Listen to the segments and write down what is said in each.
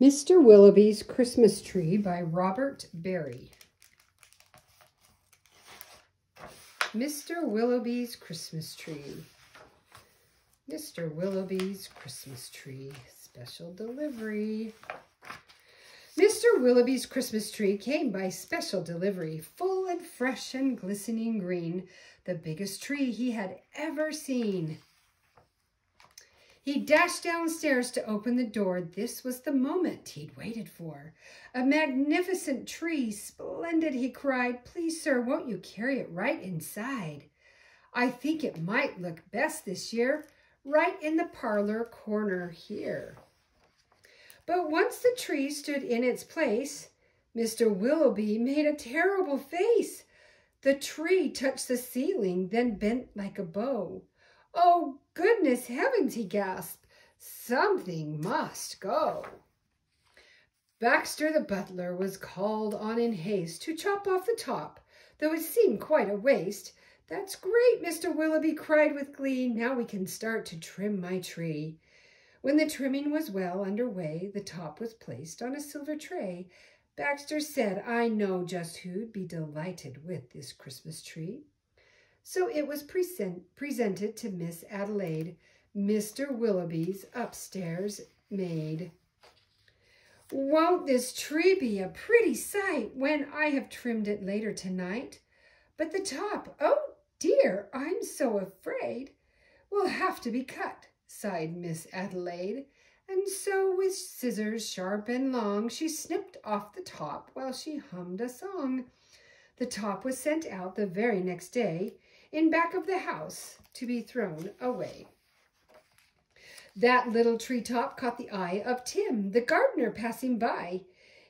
Mr. Willowby's Christmas Tree by Robert Barry. Mr. Willowby's Christmas Tree. Mr. Willowby's Christmas Tree. Special delivery. Mr. Willowby's Christmas tree came by special delivery, full and fresh and glistening green, the biggest tree he had ever seen. He dashed downstairs to open the door. This was the moment he'd waited for. A magnificent tree, splendid, he cried. Please, sir, won't you carry it right inside? I think it might look best this year, right in the parlor corner here. But once the tree stood in its place, Mr. Willowby made a terrible face. The tree touched the ceiling, then bent like a bow. Oh, goodness heavens, he gasped. Something must go. Baxter the butler was called on in haste to chop off the top, though it seemed quite a waste. That's great, Mr. Willowby cried with glee. Now we can start to trim my tree. When the trimming was well underway, the top was placed on a silver tray. Baxter said, I know just who'd be delighted with this Christmas tree. So it was presented to Miss Adelaide, Mr. Willowby's upstairs maid. Won't this tree be a pretty sight when I have trimmed it later tonight? But the top, oh dear, I'm so afraid, will have to be cut, sighed Miss Adelaide. And so with scissors sharp and long, she snipped off the top while she hummed a song. The top was sent out the very next day, in back of the house to be thrown away. That little treetop caught the eye of Tim, the gardener, passing by.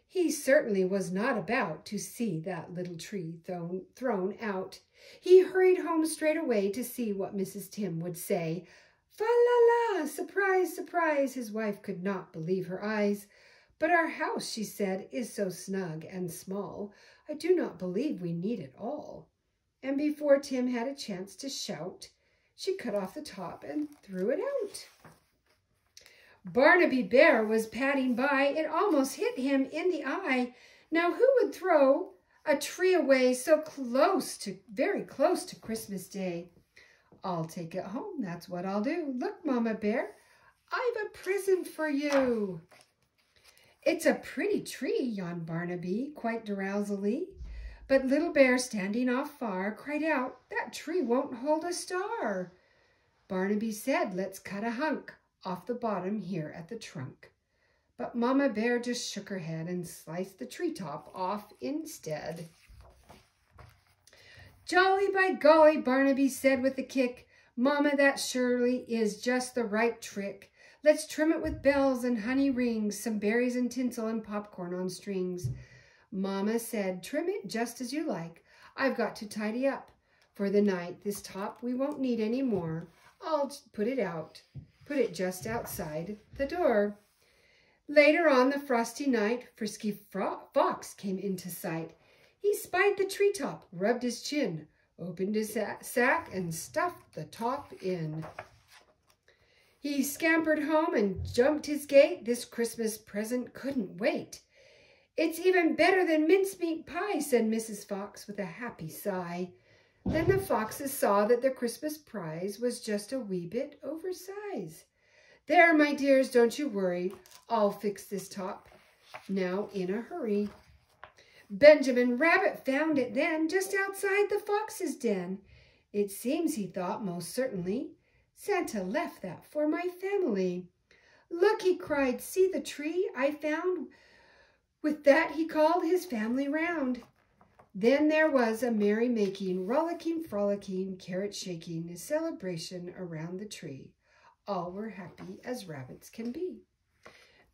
He certainly was not about to see that little tree thrown out. He hurried home straight away to see what Mrs. Tim would say. Fa-la-la, surprise, surprise, his wife could not believe her eyes. But our house, she said, is so snug and small, I do not believe we need it all. And before Tim had a chance to shout, she cut off the top and threw it out. Barnaby Bear was padding by. It almost hit him in the eye. Now who would throw a tree away so very close to Christmas Day? I'll take it home, that's what I'll do. Look, Mama Bear, I've a present for you. It's a pretty tree, yawned Barnaby, quite drowsily. But Little Bear, standing off far, cried out, that tree won't hold a star. Barnaby said, let's cut a hunk off the bottom here at the trunk. But Mama Bear just shook her head and sliced the treetop off instead. Jolly by golly, Barnaby said with a kick. Mama, that surely is just the right trick. Let's trim it with bells and honey rings, some berries and tinsel and popcorn on strings. Mama said, trim it just as you like. I've got to tidy up for the night. This top we won't need any more. I'll put it just outside the door. Later on the frosty night, Frisky Fox came into sight. He spied the treetop, rubbed his chin, opened his sack, and stuffed the top in. He scampered home and jumped his gate. This Christmas present couldn't wait. It's even better than mincemeat pie, said Mrs. Fox with a happy sigh. Then the foxes saw that their Christmas prize was just a wee bit oversized. There, my dears, don't you worry. I'll fix this top now in a hurry. Benjamin Rabbit found it then, just outside the fox's den. It seems, he thought, most certainly, Santa left that for my family. Look, he cried, see the tree I found? With that he called his family round. Then there was a merry-making, rollicking, frolicking, carrot-shaking celebration around the tree. All were happy as rabbits can be.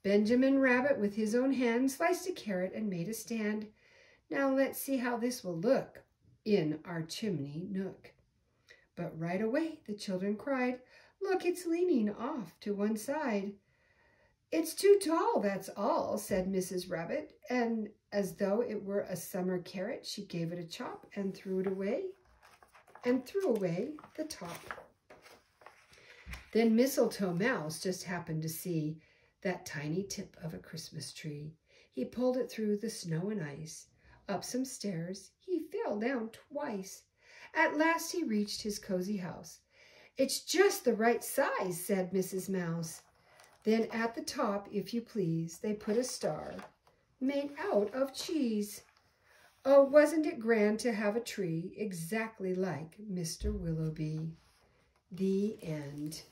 Benjamin Rabbit with his own hand sliced a carrot and made a stand. Now let's see how this will look in our chimney nook. But right away the children cried, look, it's leaning off to one side. It's too tall, that's all, said Mrs. Rabbit, and as though it were a summer carrot, she gave it a chop and threw away the top. Then Mistletoe Mouse just happened to see that tiny tip of a Christmas tree. He pulled it through the snow and ice. Up some stairs, he fell down twice. At last he reached his cozy house. "It's just the right size," said Mrs. Mouse. Then at the top, if you please, they put a star made out of cheese. Oh, wasn't it grand to have a tree exactly like Mr. Willowby? The end.